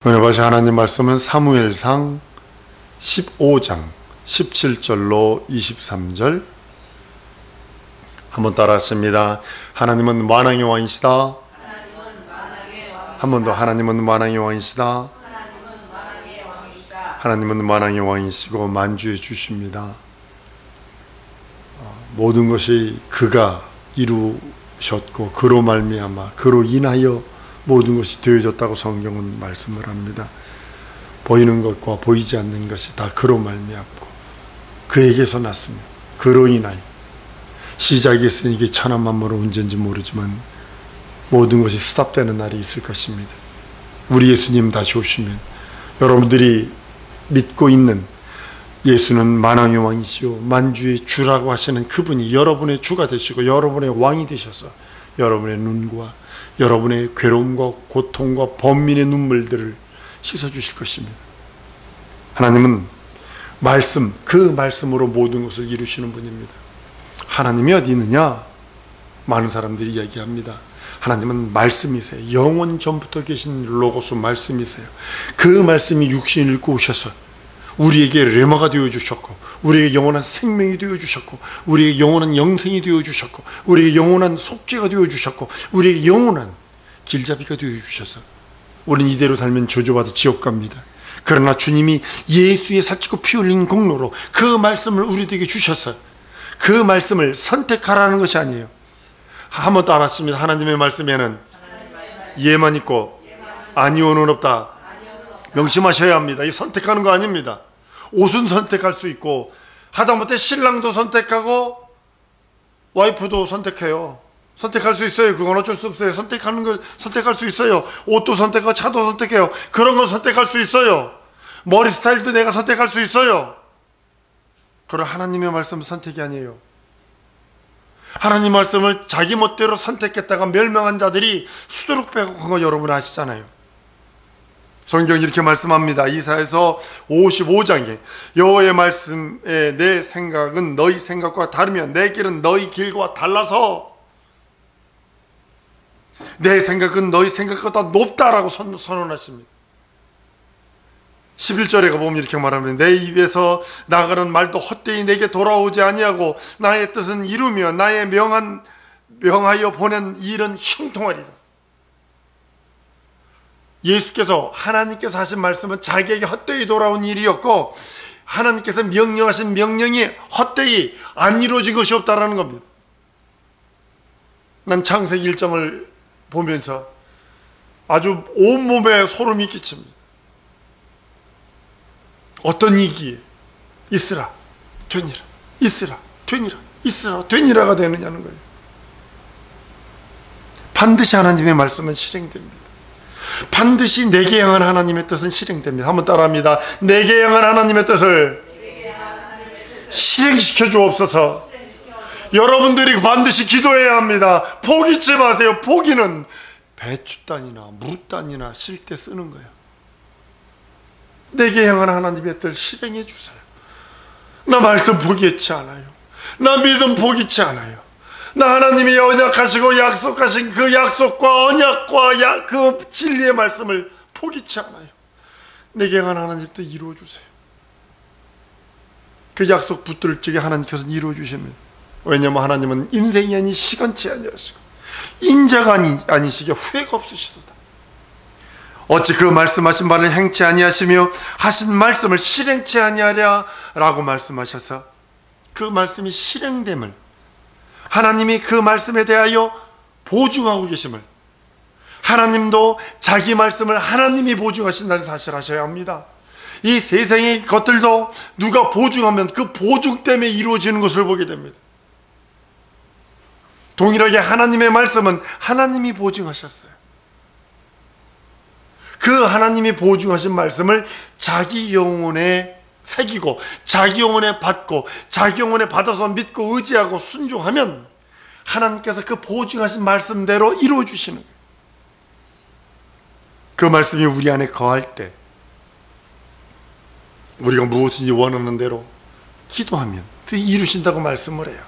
오늘 보신 하나님 말씀은 사무엘상 15장 17절로 23절 한번 따라 하십니다. 하나님은 만왕의 왕이시다. 한 번 더. 하나님은 만왕의 왕이시다. 하나님은 만왕의 왕이시고 만주해 주십니다. 모든 것이 그가 이루셨고 그로 말미암아 그로 인하여 모든 것이 되어졌다고 성경은 말씀을 합니다. 보이는 것과 보이지 않는 것이 다 그로 말미암고 그에게서 났습니다. 그로 인하여 시작이 있으니 이게 천하만물은 언제인지 모르지만 모든 것이 스탑되는 날이 있을 것입니다. 우리 예수님 다시 오시면 여러분들이 믿고 있는 예수는 만왕의 왕이시오 만주의 주라고 하시는 그분이 여러분의 주가 되시고 여러분의 왕이 되셔서 여러분의 눈과 여러분의 괴로움과 고통과 번민의 눈물들을 씻어주실 것입니다. 하나님은 말씀, 그 말씀으로 모든 것을 이루시는 분입니다. 하나님이 어디 있느냐? 많은 사람들이 이야기합니다. 하나님은 말씀이세요. 영원 전부터 계신 로고스 말씀이세요. 그 말씀이 육신을 입고 오셔서 우리에게 레마가 되어주셨고 우리에게 영원한 생명이 되어주셨고 우리에게 영원한 영생이 되어주셨고 우리에게 영원한 속죄가 되어주셨고 우리에게 영원한 길잡이가 되어주셔서 우리는 이대로 살면 저주받아 지옥 갑니다. 그러나 주님이 예수의 살찌고 피 흘린 공로로 그 말씀을 우리에게 주셔서 그 말씀을 선택하라는 것이 아니에요. 한번 더 알았습니다. 하나님의 말씀에는 예만 있고 아니오는 없다. 명심하셔야 합니다. 이 선택하는 거 아닙니다. 옷은 선택할 수 있고 하다못해 신랑도 선택하고 와이프도 선택해요. 선택할 수 있어요. 그건 어쩔 수 없어요. 선택하는 걸 선택할 수 있어요. 옷도 선택하고 차도 선택해요. 그런 건 선택할 수 있어요. 머리 스타일도 내가 선택할 수 있어요. 그러나 하나님의 말씀은 선택이 아니에요. 하나님 말씀을 자기 멋대로 선택했다가 멸망한 자들이 수두룩 빼고 거 여러분 아시잖아요. 성경이 이렇게 말씀합니다. 이사야서 55장에 여호와의 말씀에 내 생각은 너희 생각과 다르면 내 길은 너희 길과 달라서 내 생각은 너희 생각보다 높다라고 선언하십니다. 11절에 가보면 이렇게 말합니다. 내 입에서 나가는 말도 헛되이 내게 돌아오지 아니하고 나의 뜻은 이루며 나의 명하여 보낸 일은 형통하리라. 예수께서 하나님께서 하신 말씀은 자기에게 헛되이 돌아온 일이었고 하나님께서 명령하신 명령이 헛되이 안 이루어진 것이 없다라는 겁니다. 난 창세기 1장을 보면서 아주 온몸에 소름이 끼칩니다. 어떤 이기에 있으라 되니라 있으라 되니라 있으라 되니라가 되느냐는 거예요. 반드시 하나님의 말씀은 실행됩니다. 반드시 내게 향한 하나님의 뜻은 실행됩니다. 한번 따라합니다. 내게 향한 하나님의 뜻을 실행시켜 주옵소서. 여러분들이 반드시 기도해야 합니다. 포기치 마세요. 포기는 배추단이나 무단이나 실 때 쓰는 거예요. 내게 향한 하나님의 뜻을 실행해 주세요. 나 말씀 포기했지 않아요. 나 믿음 포기치 않아요. 나 하나님이 언약하시고 약속하신 그 약속과 언약과 그 진리의 말씀을 포기치 않아요. 내게 향한 하나님의 뜻 이루어 주세요. 그 약속 붙들 적에 하나님께서 이루어 주십니다. 왜냐하면 하나님은 인생이 아닌 시간치 아니하시고 인자가 아니시기에 후회가 없으시도다. 어찌 그 말씀하신 바를 행치 아니하시며 하신 말씀을 실행치 아니하랴 라고 말씀하셔서 그 말씀이 실행됨을 하나님이 그 말씀에 대하여 보증하고 계심을 하나님도 자기 말씀을 하나님이 보증하신다는 사실을 하셔야 합니다. 이 세상의 것들도 누가 보증하면 그 보증 때문에 이루어지는 것을 보게 됩니다. 동일하게 하나님의 말씀은 하나님이 보증하셨어요. 그 하나님이 보증하신 말씀을 자기 영혼에 새기고 자기 영혼에 받고 자기 영혼에 받아서 믿고 의지하고 순종하면 하나님께서 그 보증하신 말씀대로 이루어 주시는 거예요. 그 말씀이 우리 안에 거할 때 우리가 무엇인지 원하는 대로 기도하면 이루신다고 말씀을 해요.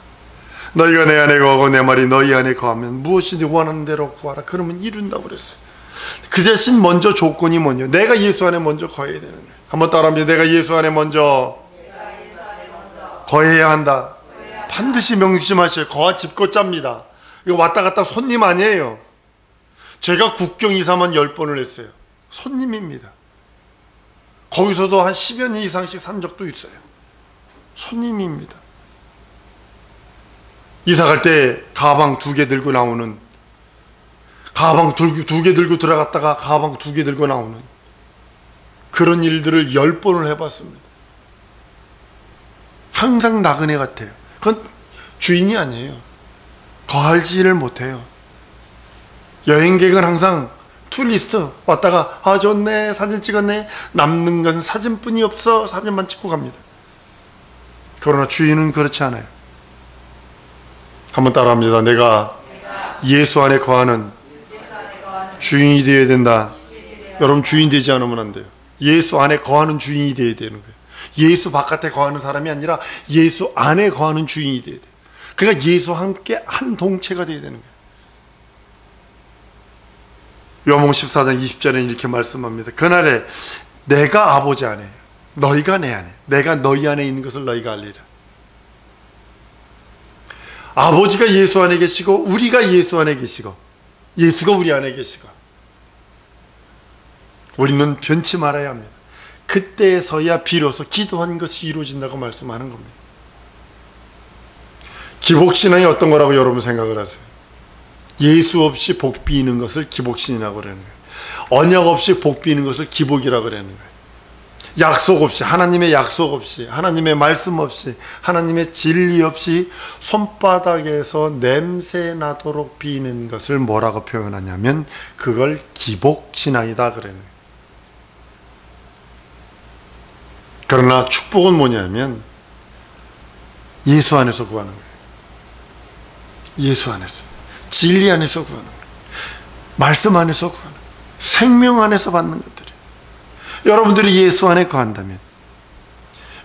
너희가 내 안에 거하고 내 말이 너희 안에 거하면 무엇인지 원하는 대로 구하라. 그러면 이룬다고 그랬어요. 그 대신 먼저 조건이 뭐냐? 내가 예수 안에 먼저 거해야 되는 거예요. 한번 따라합니다. 내가 예수 안에 먼저 거해야 한다. 반드시 명심하셔야. 거하 집고짜입니다. 이거 왔다 갔다 손님 아니에요. 제가 국경 이사만 10번을 했어요. 손님입니다. 거기서도 한 10여 년 이상씩 산 적도 있어요. 손님입니다. 이사 갈 때 가방 2개 들고 나오는, 가방 2개 들고 들어갔다가 가방 2개 들고 나오는 그런 일들을 10번을 해봤습니다. 항상 나그네 같아요. 그건 주인이 아니에요. 거할지를 못해요. 여행객은 항상 툴리스트 왔다가 아 좋네, 사진 찍었네, 남는 건 사진뿐이 없어, 사진만 찍고 갑니다. 그러나 주인은 그렇지 않아요. 한번 따라합니다. 내가 예수 안에 거하는 주인이 되어야 된다. 여러분, 주인 되지 않으면 안 돼요. 예수 안에 거하는 주인이 되어야 되는 거예요. 예수 바깥에 거하는 사람이 아니라 예수 안에 거하는 주인이 되어야 돼요. 그러니까 예수와 함께 한 동체가 되어야 되는 거예요. 요한복음 14장 20절에는 이렇게 말씀합니다. 그날에 내가 아버지 안에, 너희가 내 안에, 내가 너희 안에 있는 것을 너희가 알리라. 아버지가 예수 안에 계시고 우리가 예수 안에 계시고 예수가 우리 안에 계시고 우리는 변치 말아야 합니다. 그때서야 비로소 기도한 것이 이루어진다고 말씀하는 겁니다. 기복신앙이 어떤 거라고 여러분 생각을 하세요? 예수 없이 복 비는 것을 기복신이라고 그러는 거예요. 언약 없이 복 비는 것을 기복이라고 그러는 거예요. 약속 없이, 하나님의 약속 없이, 하나님의 말씀 없이, 하나님의 진리 없이 손바닥에서 냄새 나도록 비는 것을 뭐라고 표현하냐면 그걸 기복신앙이다 그러는 거예요. 그러나 축복은 뭐냐면 예수 안에서 구하는 거예요. 예수 안에서, 진리 안에서 구하는 거예요. 말씀 안에서 구하는 거예요. 생명 안에서 받는 것들이에요. 여러분들이 예수 안에 거한다면,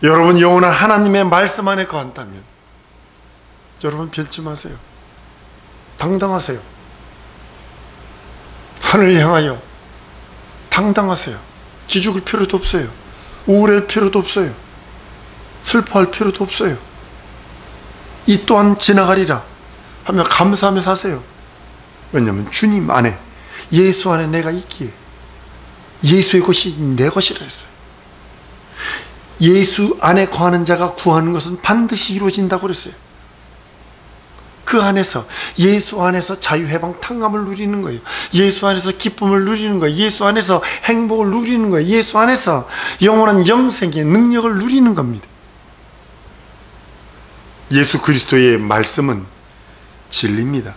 여러분 영원한 하나님의 말씀 안에 거한다면 여러분 별지 마세요. 당당하세요. 하늘을 향하여 당당하세요. 기죽을 필요도 없어요. 우울할 필요도 없어요. 슬퍼할 필요도 없어요. 이 또한 지나가리라 하며 감사하며 사세요. 왜냐하면 주님 안에, 예수 안에 내가 있기에 예수의 것이 내 것이라 했어요. 예수 안에 거하는 자가 구하는 것은 반드시 이루어진다고 그랬어요. 그 안에서, 예수 안에서 자유해방 탕감을 누리는 거예요. 예수 안에서 기쁨을 누리는 거예요. 예수 안에서 행복을 누리는 거예요. 예수 안에서 영원한 영생의 능력을 누리는 겁니다. 예수 그리스도의 말씀은 진리입니다.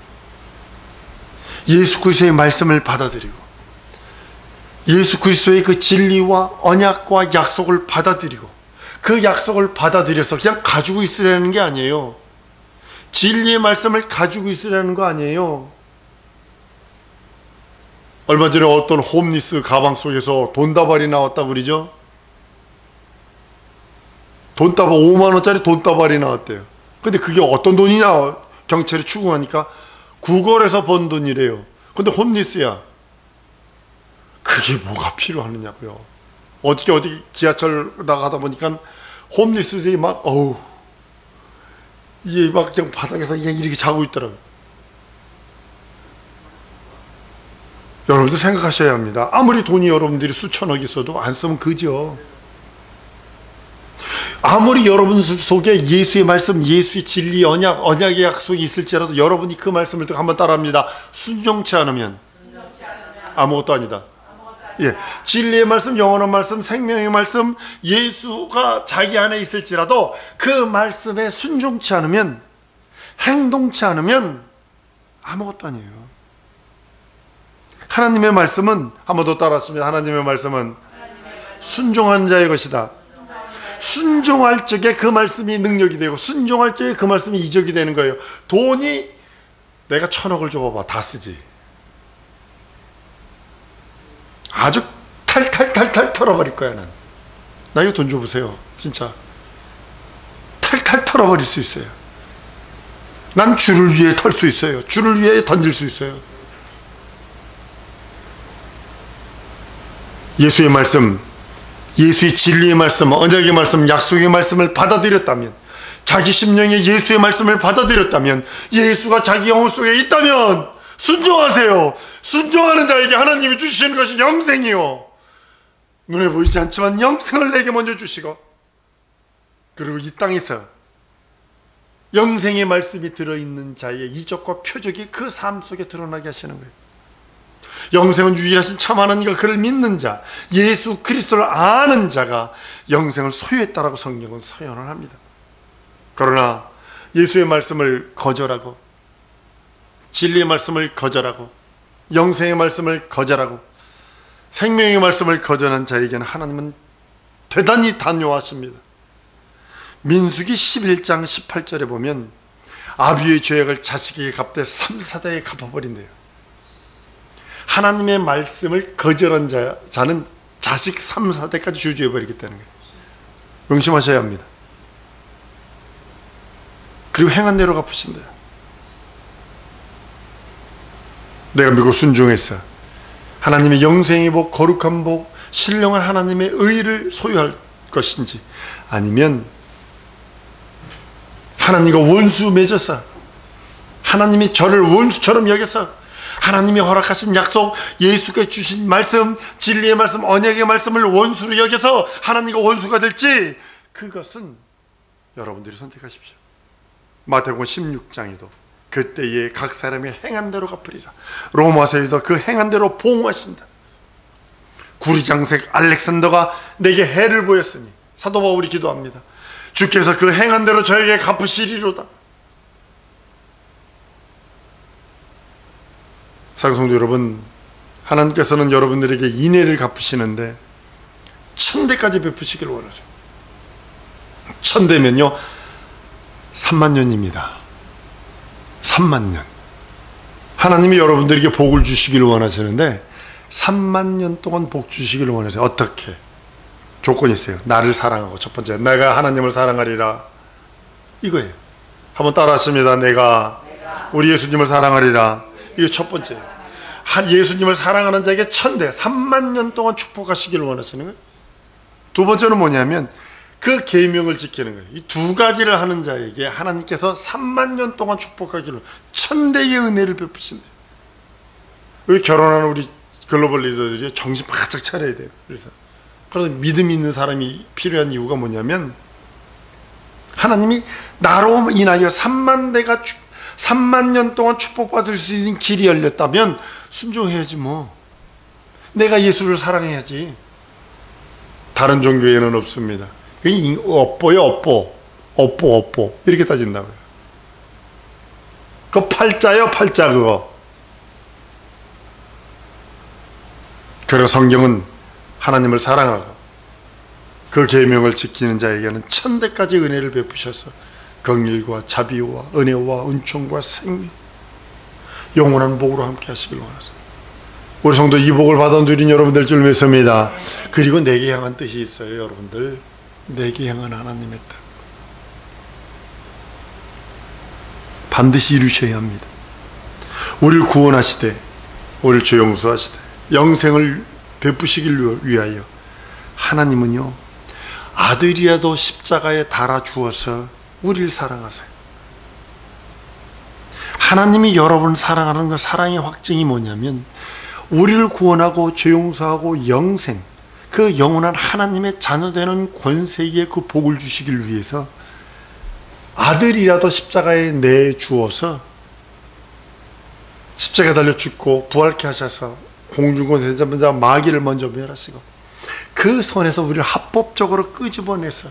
예수 그리스도의 말씀을 받아들이고 예수 그리스도의 그 진리와 언약과 약속을 받아들이고 그 약속을 받아들여서 그냥 가지고 있으라는 게 아니에요. 진리의 말씀을 가지고 있으라는 거 아니에요. 얼마 전에 어떤 홈리스 가방 속에서 돈다발이 나왔다고 그러죠. 돈다발, 5만 원짜리 돈다발이 나왔대요. 근데 그게 어떤 돈이냐 경찰이 추궁하니까 구걸에서 번 돈이래요. 근데 홈리스야. 그게 뭐가 필요하느냐고요. 어디 지하철 나가다 보니까 홈리스들이 막 이게 막 그냥 바닥에서 그냥 이렇게 자고 있더라고요. 여러분도 생각하셔야 합니다. 아무리 돈이 여러분들이 수천억 있어도 안 쓰면 그죠. 아무리 여러분 속에 예수의 말씀, 예수의 진리, 언약의 약속이 있을지라도 여러분이 그 말씀을 듣고 한번 따라합니다. 순종치 않으면 아무것도 아니다. 예, 진리의 말씀, 영원한 말씀, 생명의 말씀, 예수가 자기 안에 있을지라도 그 말씀에 순종치 않으면, 행동치 않으면 아무것도 아니에요. 하나님의 말씀은, 한 번 더 따라하십니다. 하나님의 말씀은 순종한 자의 것이다. 순종할 적에 그 말씀이 능력이 되고 순종할 적에 그 말씀이 이적이 되는 거예요. 돈이 내가 1,000억을 줘봐봐, 다 쓰지. 아주 탈탈탈탈 털어버릴 거야. 나 이거 돈 줘보세요. 진짜 탈탈 털어버릴 수 있어요. 난 줄을 위에 털 수 있어요. 줄을 위에 던질 수 있어요. 예수의 말씀, 예수의 진리의 말씀, 언약의 말씀, 약속의 말씀을 받아들였다면, 자기 심령에 예수의 말씀을 받아들였다면, 예수가 자기 영혼 속에 있다면 순종하세요. 순종하는 자에게 하나님이 주시는 것이 영생이요, 눈에 보이지 않지만 영생을 내게 먼저 주시고, 그리고 이 땅에서 영생의 말씀이 들어있는 자의 이적과 표적이 그 삶 속에 드러나게 하시는 거예요. 영생은 유일하신 참 하나님과 그를 믿는 자, 예수 그리스도를 아는 자가 영생을 소유했다라고 성경은 서연을 합니다. 그러나 예수의 말씀을 거절하고, 진리의 말씀을 거절하고, 영생의 말씀을 거절하고, 생명의 말씀을 거절한 자에게는 하나님은 대단히 단뇨하십니다. 민수기 11장 18절에 보면 아비의 죄악을 자식에게 갚되 3, 4대에 갚아버린대요. 하나님의 말씀을 거절한 자는 자식 3, 4대까지 주저해버리겠다는 거예요. 명심하셔야 합니다. 그리고 행한 대로 갚으신대요. 내가 믿고 순종했어. 하나님의 영생의 복, 거룩한 복, 신령한 하나님의 의를 소유할 것인지, 아니면 하나님과 원수 맺어서 하나님이 저를 원수처럼 여겨서 하나님이 허락하신 약속, 예수께 주신 말씀, 진리의 말씀, 언약의 말씀을 원수로 여겨서 하나님과 원수가 될지, 그것은 여러분들이 선택하십시오. 마태복음 16장에도 그때에 각 사람이 행한 대로 갚으리라, 로마서에도 그 행한 대로 보응하신다. 구리장색 알렉산더가 내게 해를 보였으니 사도 바울이 기도합니다. 주께서 그 행한 대로 저에게 갚으시리로다. 사랑성도 여러분, 하나님께서는 여러분들에게 인애를 갚으시는데 1000대까지 베푸시길 원하죠. 1000대면요 30,000년입니다. 30,000년. 하나님이 여러분들에게 복을 주시기를 원하시는데 30,000년 동안 복 주시기를 원하세요. 어떻게? 조건이 있어요. 나를 사랑하고, 첫 번째, 내가 하나님을 사랑하리라, 이거예요. 한번 따라하십니다. 내가 우리 예수님을 사랑하리라. 이게 첫 번째예요. 예수님을 사랑하는 자에게 1000대 30,000년 동안 축복하시기를 원하시는 거예요. 두 번째는 뭐냐면 그 계명을 지키는 거예요. 이 두 가지를 하는 자에게 하나님께서 30,000년 동안 축복하기를, 1000대의 은혜를 베푸신대요. 여기 결혼하는 우리 글로벌 리더들이 정신 바짝 차려야 돼요. 그래서 믿음 있는 사람이 필요한 이유가 뭐냐면, 하나님이 나로 인하여 30,000대가 30,000년 동안 축복받을 수 있는 길이 열렸다면 순종해야지 뭐. 내가 예수를 사랑해야지. 다른 종교에는 없습니다. 업보요, 업보 이렇게 따진다고요. 그 팔자요, 팔자 그거. 그래서 성경은 하나님을 사랑하고 그 계명을 지키는 자에게는 1000대까지 은혜를 베푸셔서 긍휼과 자비와 은혜와 은총과 생명, 영원한 복으로 함께 하시길 원하세요. 우리 성도 이 복을 받아 누린 여러분들 줄 믿습니다. 그리고 내게 향한 뜻이 있어요. 여러분들, 내게 향한 하나님의 뜻 반드시 이루셔야 합니다. 우리를 구원하시되, 우리를 죄 용서하시되, 영생을 베푸시길 위하여 하나님은요 아들이라도 십자가에 달아 주어서 우리를 사랑하세요. 하나님이 여러분을 사랑하는 그 사랑의 확증이 뭐냐면, 우리를 구원하고 죄 용서하고 영생, 그 영원한 하나님의 자녀되는 권세에 그 복을 주시길 위해서 아들이라도 십자가에 내주어서 십자가에 달려 죽고 부활케 하셔서 공중권 세자자 마귀를 먼저 멸하시고 그 손에서 우리를 합법적으로 끄집어내서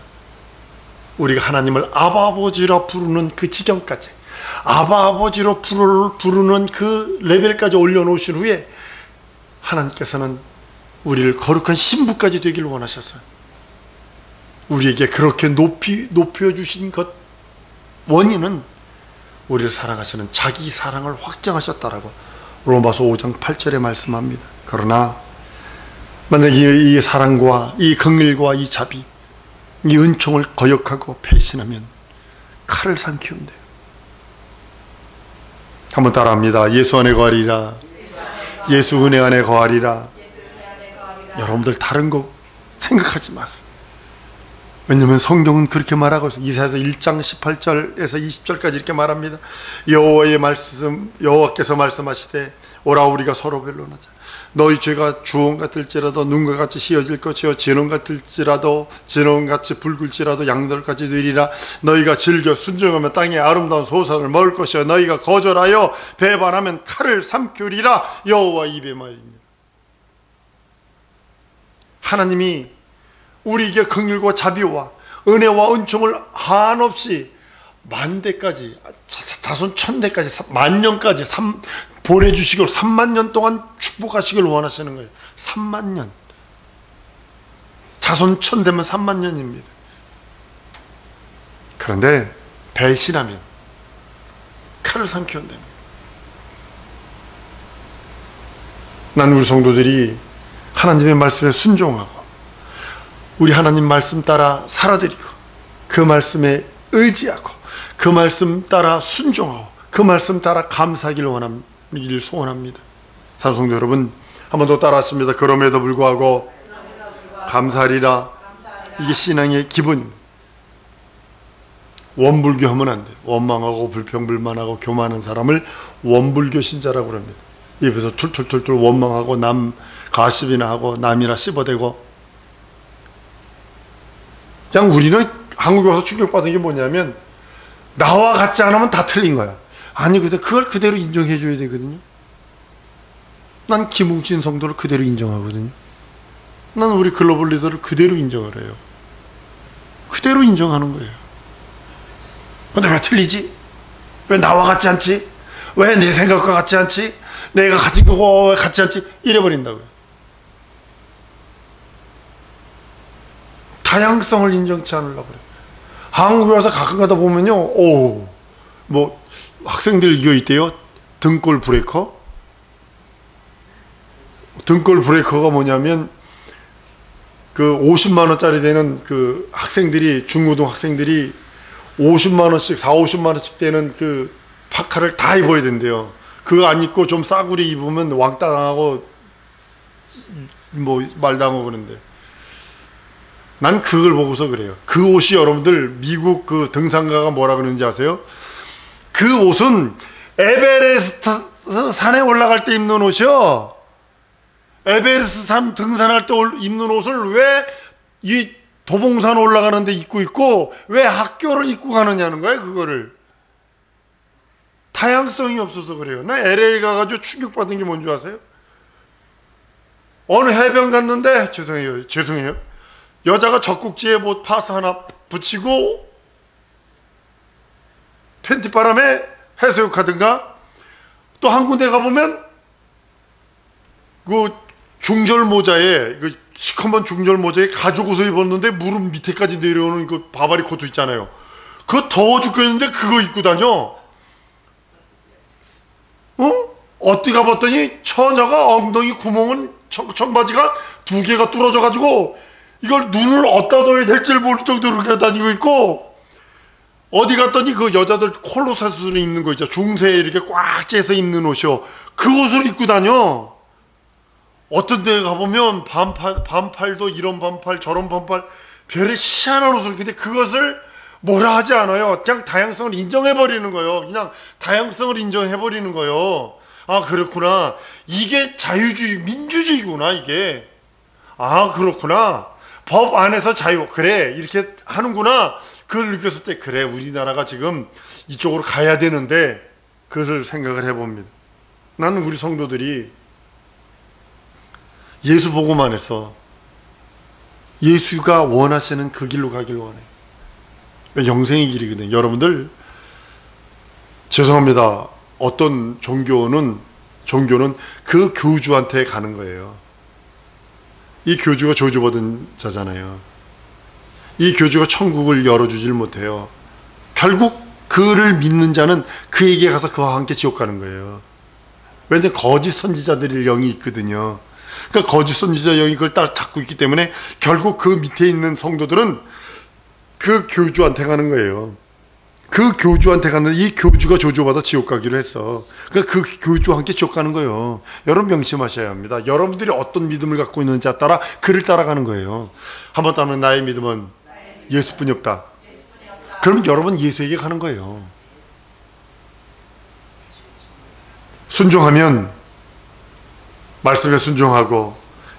우리가 하나님을 아바 아버지라 부르는 그 지경까지, 아바 아버지로 부르는 그 레벨까지 올려놓으신 후에 하나님께서는 우리를 거룩한 신부까지 되기를 원하셨어요. 우리에게 그렇게 높여주신 것 원인은 우리를 사랑하시는 자기 사랑을 확정하셨다라고 로마서 5장 8절에 말씀합니다. 그러나 만약 이 사랑과 이 긍휼과 이 자비, 이 은총을 거역하고 배신하면 칼을 삼키운대요. 한번 따라합니다. 예수 안에 거하리라. 예수 은혜 안에 거하리라. 여러분들 다른 거 생각하지 마세요. 왜냐하면 성경은 그렇게 말하고 있어요. 이사야서 1장 18절에서 20절까지 이렇게 말합니다. 여호와께서 말씀하시되 오라 우리가 서로 변론하자. 너희 죄가 주홍 같을지라도 눈과 같이 휘어질 것이요 진홍 같을지라도 진홍같이 붉을지라도 양털같이 되리라. 너희가 즐겨 순종하면 땅의 아름다운 소산을 먹을 것이요 너희가 거절하여 배반하면 칼을 삼키리라. 여호와 입의 말입니다. 하나님이 우리에게 긍휼과 자비와 은혜와 은총을 한없이 만대까지, 자손 천대까지, 만년까지 보내주시길, 3만 년 동안 축복하시길 원하시는 거예요. 3만 년. 자손 천대면 3만 년입니다. 그런데 배신하면 칼을 삼키면 됩니다. 난 우리 성도들이 하나님의 말씀에 순종하고 우리 하나님 말씀 따라 살아드리고 그 말씀에 의지하고 그 말씀 따라 순종하고 그 말씀 따라 감사하기를 소원합니다. 사랑하는 성도 여러분, 한 번 더 따라하십니다. 그럼에도 불구하고 감사하리라. 이게 신앙의 기본입니다. 원불교하면 안 돼요. 원망하고 불평불만하고 교만한 사람을 원불교 신자라고 그럽니다. 입에서 툴툴툴툴 원망하고 남 가십이나 하고 남이나 씹어대고. 그냥 우리는 한국에 와서 충격받은 게 뭐냐면 나와 같지 않으면 다 틀린 거야. 아니 근데 그걸 그대로 인정해 줘야 되거든요. 난 김웅진 성도를 그대로 인정하거든요. 난 우리 글로벌 리더를 그대로 인정을 해요. 그대로 인정하는 거예요. 근데 왜 틀리지? 왜 나와 같지 않지? 왜 내 생각과 같지 않지? 내가 가진 거와 왜 같지 않지? 이래버린다고요. 다양성을 인정치 않으려고 그래요. 한국에 와서 가끔 가다 보면요, 뭐 학생들 이거 있대요. 등골 브레이커. 등골 브레이커가 뭐냐면 그 50만 원짜리 되는 그 학생들이, 중고등 학생들이 50만 원씩, 50만 원씩 되는 그 파카를 다 입어야 된대요. 그거 안 입고 좀 싸구려 입으면 왕따 당하고 뭐 말당하고 그러는데, 난 그걸 보고서 그래요. 그 옷이 여러분들 미국 그 등산가가 뭐라 그러는지 아세요? 그 옷은 에베레스트 산에 올라갈 때 입는 옷이요. 에베레스트 산 등산할 때 입는 옷을 왜 이 도봉산 올라가는데 입고 있고 왜 학교를 입고 가느냐는 거예요. 그거를. 다양성이 없어서 그래요. 나 LA 가가지고 충격받은 게 뭔지 아세요? 어느 해변 갔는데 죄송해요. 여자가 젖꼭지에 뭐 파스 하나 붙이고 팬티바람에 해수욕 하든가, 또 한 군데 가보면 그 중절 모자에, 그 시커먼 중절 모자에 가죽 옷을 입었는데 무릎 밑에까지 내려오는 그 바바리 코트 있잖아요. 그거 더워 죽겠는데 그거 입고 다녀. 어디 가봤더니 처녀가 엉덩이 구멍은 청바지가 2개가 뚫어져 가지고 이걸 눈을 어디다 둬야 될지를 모를 정도로 그렇게 다니고 있고, 어디 갔더니 그 여자들 콜로세스로 입는 거 있죠. 중세에 이렇게 꽉 째서 입는 옷이요. 그 옷을 입고 다녀. 어떤 데 가보면 반팔도 이런 반팔 저런 반팔 별의 희한한 옷을, 근데 그것을 뭐라 하지 않아요. 그냥 다양성을 인정해버리는 거예요. 그냥 다양성을 인정해버리는 거예요. 아 그렇구나, 이게 자유주의 민주주의구나 이게. 아 그렇구나, 법 안에서 자유, 그래 이렇게 하는구나. 그걸 느꼈을 때 그래 우리나라가 지금 이쪽으로 가야 되는데, 그것을 생각을 해봅니다. 나는 우리 성도들이 예수 복음 안에서 예수가 원하시는 그 길로 가길 원해요. 영생의 길이거든요. 여러분들 죄송합니다. 어떤 종교는 그 교주한테 가는 거예요. 이 교주가 저주받은 자잖아요. 이 교주가 천국을 열어주질 못해요. 결국 그를 믿는 자는 그에게 가서 그와 함께 지옥 가는 거예요. 왜냐하면 거짓 선지자들의 영이 있거든요. 그러니까 거짓 선지자 영이 그걸 따라 잡고 있기 때문에 결국 그 밑에 있는 성도들은 그 교주한테 가는 거예요. 그 교주한테 갔는데 이 교주가 저주받아 지옥 가기로 했어. 그러니까 그 교주와 함께 지옥 가는 거예요. 여러분 명심하셔야 합니다. 여러분들이 어떤 믿음을 갖고 있는지에 따라 그를 따라가는 거예요. 한번 따르면 나의 믿음은 예수뿐이 없다. 그러면 여러분 예수에게 가는 거예요. 순종하면 말씀에 순종하고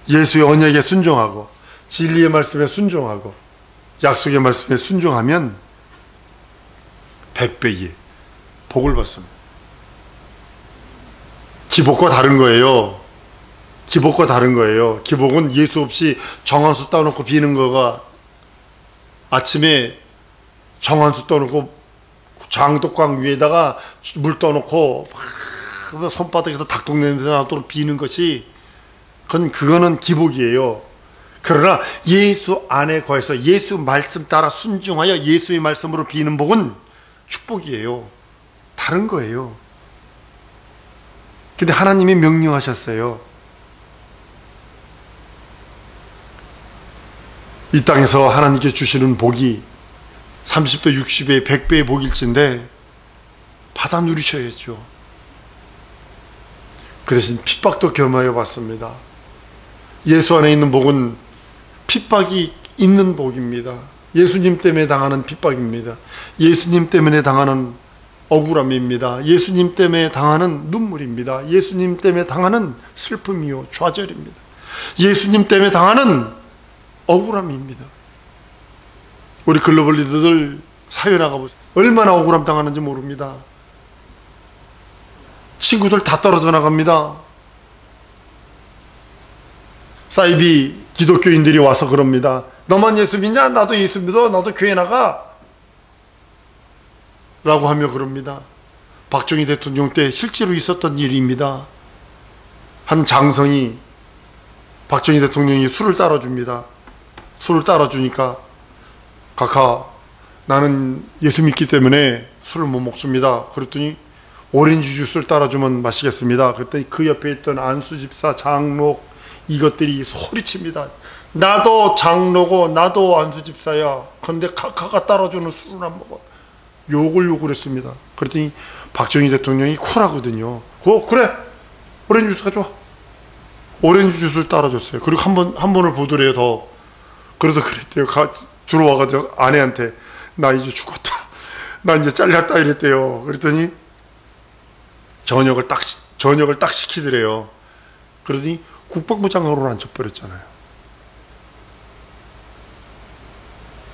예수의 언약에 순종하고 진리의 말씀에 순종하고 약속의 말씀에 순종하면 100배의 복을 받습니다. 기복과 다른 거예요. 기복과 다른 거예요. 기복은 예수 없이 정한수 떠놓고 비는 거가, 아침에 정한수 떠놓고 장독광 위에다가 물 떠놓고 손바닥에서 닭똥 냄새 나도록 비는 것이, 그거는 기복이에요. 그러나 예수 안에 거해서 예수 말씀 따라 순종하여 예수의 말씀으로 비는 복은 축복이에요. 다른 거예요. 근데 하나님이 명령하셨어요. 이 땅에서 하나님께 주시는 복이 30배, 60배, 100배의 복일진데 받아 누리셔야죠. 그 대신 핍박도 겸하여 받습니다. 예수 안에 있는 복은 핍박이 있는 복입니다. 예수님 때문에 당하는 핍박입니다. 예수님 때문에 당하는 억울함입니다. 예수님 때문에 당하는 눈물입니다. 예수님 때문에 당하는 슬픔이요 좌절입니다. 예수님 때문에 당하는 억울함입니다. 우리 글로벌 리더들 사회 나가보세요. 얼마나 억울함 당하는지 모릅니다. 친구들 다 떨어져 나갑니다. 사이비 기독교인들이 와서 그럽니다. 너만 예수 믿냐? 나도 예수 믿어. 나도 교회 나가. 라고 하며 그럽니다. 박정희 대통령 때 실제로 있었던 일입니다. 한 장성이 박정희 대통령이 술을 따라줍니다. 술을 따라주니까 각하, 나는 예수 믿기 때문에 술을 못 먹습니다. 그랬더니 오렌지 주스를 따라주면 마시겠습니다. 그랬더니 그 옆에 있던 안수 집사, 장로 이것들이 소리칩니다. 나도 장로고 나도 안수 집사야. 그런데 각하가 따라주는 술을 안 먹어. 욕을 했습니다. 그랬더니 박정희 대통령이 쿨하거든요. 그래, 오렌지 주스 가져와. 오렌지 주스를 따라줬어요. 그리고 한 번을 보더래요. 더. 그래도 그랬대요. 들어와가지고 아내한테 나 이제 죽었다, 나 이제 잘렸다 이랬대요. 그랬더니 저녁을 딱 시키더래요. 그러더니 국방부 장관으로 앉혀버렸잖아요.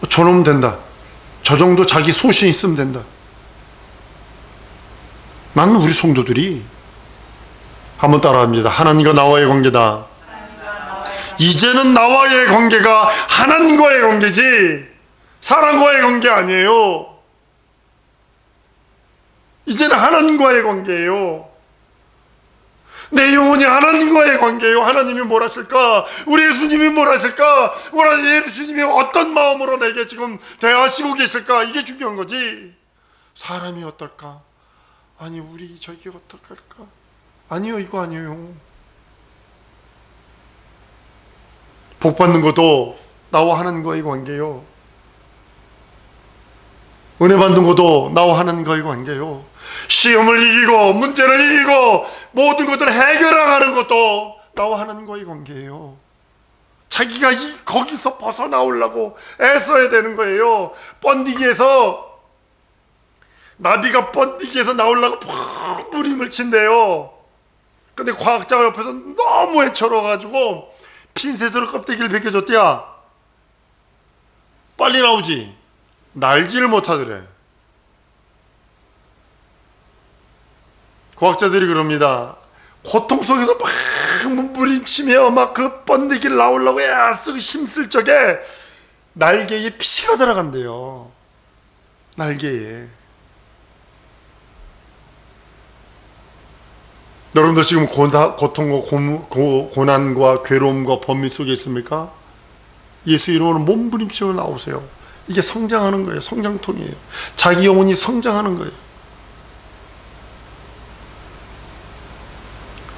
저놈 된다. 저 정도 자기 소신 있으면 된다. 나는 우리 성도들이 한번 따라합니다. 하나님과 나와의 관계다. 이제는 나와의 관계가 하나님과의 관계지 사람과의 관계 아니에요. 이제는 하나님과의 관계예요. 내 영혼이 하나님과의 관계예요. 하나님이 뭘 하실까? 우리 예수님이 뭘 하실까? 우리 예수님이 어떤 마음으로 내게 지금 대하시고 계실까? 이게 중요한 거지. 사람이 어떨까? 아니 우리 저기 어떨까? 아니요, 이거 아니에요. 복 받는 것도 나와 하나님과의 관계요. 은혜 받는 것도 나와 하나님과의 관계요. 시험을 이기고 문제를 이기고 모든 것들을 해결하는 것도 나와 하나님과의 관계예요. 자기가 거기서 벗어나오려고 애써야 되는 거예요. 번디기에서, 나비가 번디기에서 나오려고 무림을 친대요. 근데 과학자가 옆에서 너무 애처로워가지고 핀셋으로 껍데기를 벗겨줬대야. 빨리 나오지. 날지를 못하더래. 과학자들이 그럽니다. 고통 속에서 막 몸부림치며 막 그 번데기를 나오려고 애쓰고 힘쓸 적에 날개에 피가 들어간대요. 날개에. 여러분들 지금 고통과 고난과 괴로움과 범위 속에 있습니까? 예수 이름으로 몸부림치며 나오세요. 이게 성장하는 거예요. 성장통이에요. 자기 영혼이 성장하는 거예요.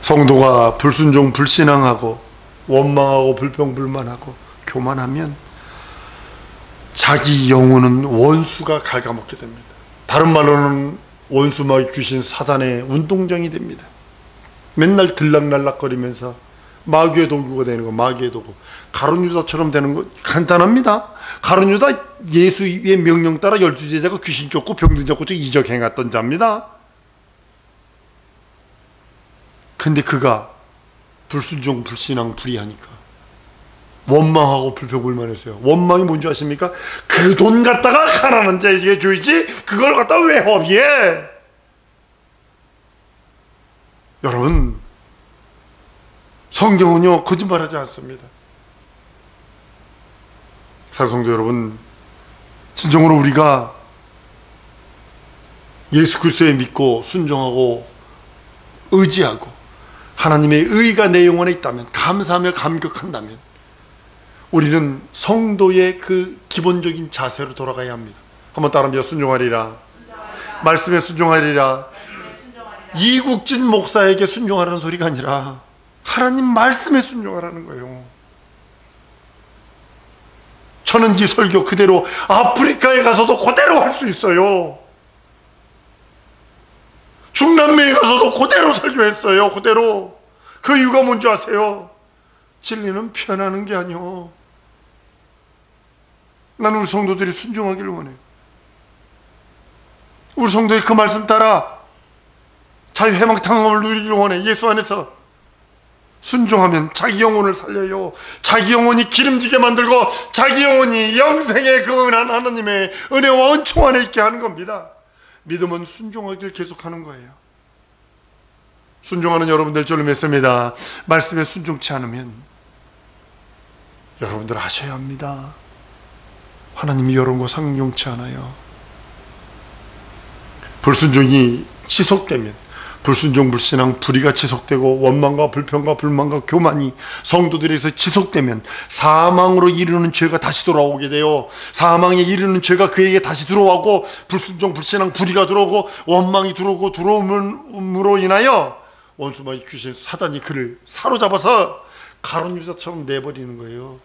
성도가 불순종, 불신앙하고 원망하고 불평불만하고 교만하면 자기 영혼은 원수가 갉아먹게 됩니다. 다른 말로는 원수마귀 귀신 사단의 운동장이 됩니다. 맨날 들락날락거리면서 마귀의 도구가 되는 거, 마귀의 도구. 가룟 유다처럼 되는 거 간단합니다. 가룟 유다 예수의 명령 따라 12제자가 귀신 쫓고 병든 잡고 이적 행했던 자입니다. 근데 그가 불순종, 불신앙, 불의하니까 원망하고 불평불만했어요. 원망이 뭔지 아십니까? 그 돈 갖다가 가난한 자에게 줘야지 그걸 갖다 왜 허비해? 여러분, 성경은요 거짓말하지 않습니다. 사랑성도 여러분, 진정으로 우리가 예수 그리스도에 믿고 순종하고 의지하고 하나님의 의가 내 영혼에 있다면, 감사하며 감격한다면 우리는 성도의 그 기본적인 자세로 돌아가야 합니다. 한번 따라합니다. 순종하리라. 말씀에 순종하리라. 이국진 목사에게 순종하라는 소리가 아니라 하나님 말씀에 순종하라는 거예요. 저는 이 설교 그대로 아프리카에 가서도 그대로 할 수 있어요. 중남미에 가서도 그대로 설교했어요. 그대로. 그 이유가 뭔지 아세요? 진리는 편하는 게 아니요, 나는 우리 성도들이 순종하기를 원해요. 우리 성도들이 그 말씀 따라 자유해방탕함을 누리기를 원해. 예수 안에서 순종하면 자기 영혼을 살려요. 자기 영혼이 기름지게 만들고 자기 영혼이 영생의 그 은한 하나님의 은혜와 은총 안에 있게 하는 겁니다. 믿음은 순종하기를 계속하는 거예요. 순종하는 여러분들 저를 믿습니다. 말씀에 순종치 않으면 여러분들 아셔야 합니다. 하나님이 여러분과 상종치 않아요. 불순종이 지속되면, 불순종, 불신앙, 불의가 지속되고 원망과 불평과 불만과 교만이 성도들에서 지속되면 사망으로 이르는 죄가 다시 돌아오게 돼요. 사망에 이르는 죄가 그에게 다시 들어오고 불순종, 불신앙, 불의가 들어오고 원망이 들어오고 들어옴으로 인하여 원수마귀 귀신 사단이 그를 사로잡아서 가룟 유다처럼 내버리는 거예요.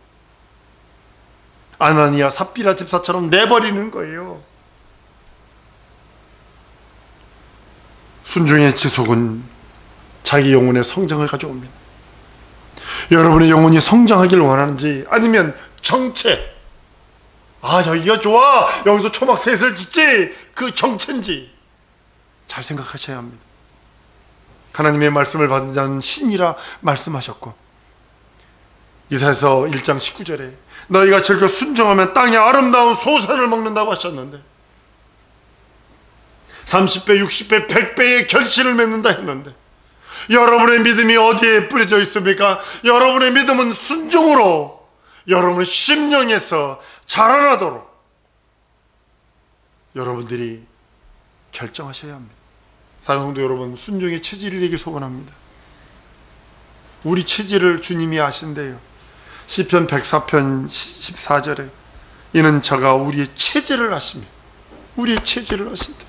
아나니아 삽비라 집사처럼 내버리는 거예요. 순종의 지속은 자기 영혼의 성장을 가져옵니다. 여러분의 영혼이 성장하기를 원하는지, 아니면 정체, 여기가 좋아, 여기서 초막 셋을 짓지, 그 정체인지 잘 생각하셔야 합니다. 하나님의 말씀을 받은 자는 신이라 말씀하셨고, 이사야서 1장 19절에 너희가 즐겨 순종하면 땅의 아름다운 소산을 먹는다고 하셨는데 30배, 60배, 100배의 결실을 맺는다 했는데 여러분의 믿음이 어디에 뿌려져 있습니까? 여러분의 믿음은 순종으로 여러분의 심령에서 자라나도록 여러분들이 결정하셔야 합니다. 사랑하는 성도 여러분, 순종의 체질이 되기 소원합니다. 우리 체질을 주님이 아신대요. 시편 104편 14절에 이는 저가 우리의 체질을 아십니다. 우리의 체질을 아신다.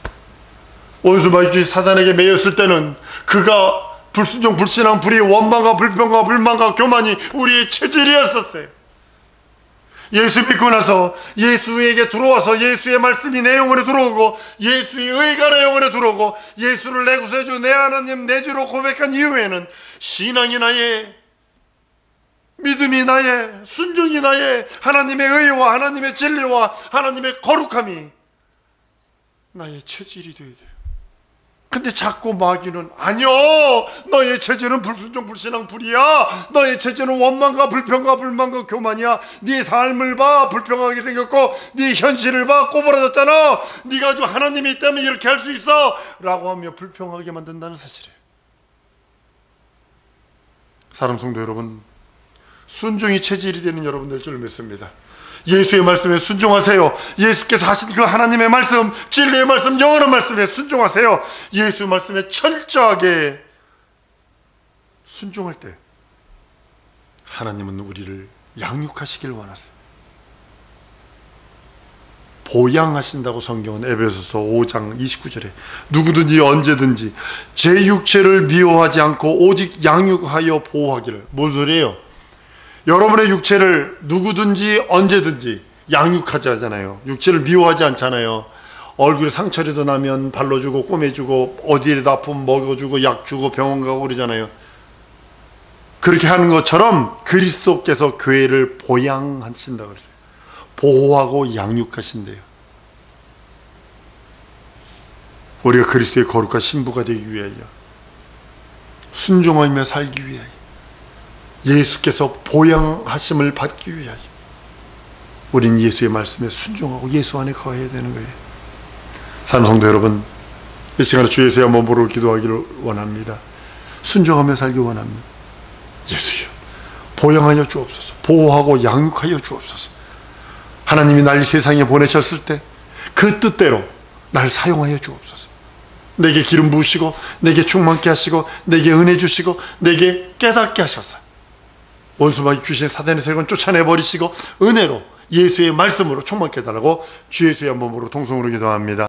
원수마귀 사단에게 매였을 때는 그가 불순종, 불신앙, 불의, 원망과 불평과 불만과 교만이 우리의 체질이었었어요. 예수 믿고 나서 예수에게 들어와서 예수의 말씀이 내 영혼에 들어오고 예수의 의가 내 영혼에 들어오고 예수를 내 구세주, 내 하나님, 내 주로 고백한 이후에는 신앙이 나의, 믿음이 나의, 순종이 나의, 하나님의 의와 하나님의 진리와 하나님의 거룩함이 나의 체질이 되어야 돼요. 근데 자꾸 마귀는 아니요, 너의 체질은 불순종, 불신앙, 불의야. 너의 체질은 원망과 불평과 불만과 교만이야. 네 삶을 봐, 불평하게 생겼고 네 현실을 봐, 꼬부라졌잖아. 네가 좀 하나님이 있다면 이렇게 할 수 있어 라고 하며 불평하게 만든다는 사실이에요. 사랑 성도 여러분, 순종이 체질이 되는 여러분들 줄 믿습니다. 예수의 말씀에 순종하세요. 예수께서 하신 그 하나님의 말씀, 진리의 말씀, 영원한 말씀에 순종하세요. 예수 말씀에 철저하게 순종할 때 하나님은 우리를 양육하시길 원하세요. 보양하신다고 성경은 에베소서 5장 29절에 누구든지 언제든지 제 육체를 미워하지 않고 오직 양육하여 보호하기를. 뭔 소리예요? 여러분의 육체를 누구든지 언제든지 양육하지 하잖아요. 육체를 미워하지 않잖아요. 얼굴에 상처라도 나면 발라주고 꼬매주고 어디에도 아프면 먹여주고 약 주고 병원 가고 그러잖아요. 그렇게 하는 것처럼 그리스도께서 교회를 보양하신다고 그랬어요. 보호하고 양육하신대요. 우리가 그리스도의 거룩한 신부가 되기 위하여, 순종하며 살기 위하여, 예수께서 보양하심을 받기 위하여 우린 예수의 말씀에 순종하고 예수 안에 거해야 되는 거예요. 사랑하는 성도 여러분, 이 시간에 주 예수의 몸으로 기도하기를 원합니다. 순종하며 살기 원합니다. 예수여, 보양하여 주옵소서. 보호하고 양육하여 주옵소서. 하나님이 날 이 세상에 보내셨을 때 그 뜻대로 날 사용하여 주옵소서. 내게 기름 부으시고 내게 충만케 하시고 내게 은혜 주시고 내게 깨닫게 하셔서 원수마귀 귀신 사단의 세력은 쫓아내버리시고 은혜로 예수의 말씀으로 충만케 해달라고 주 예수의 몸으로 통성으로 기도합니다.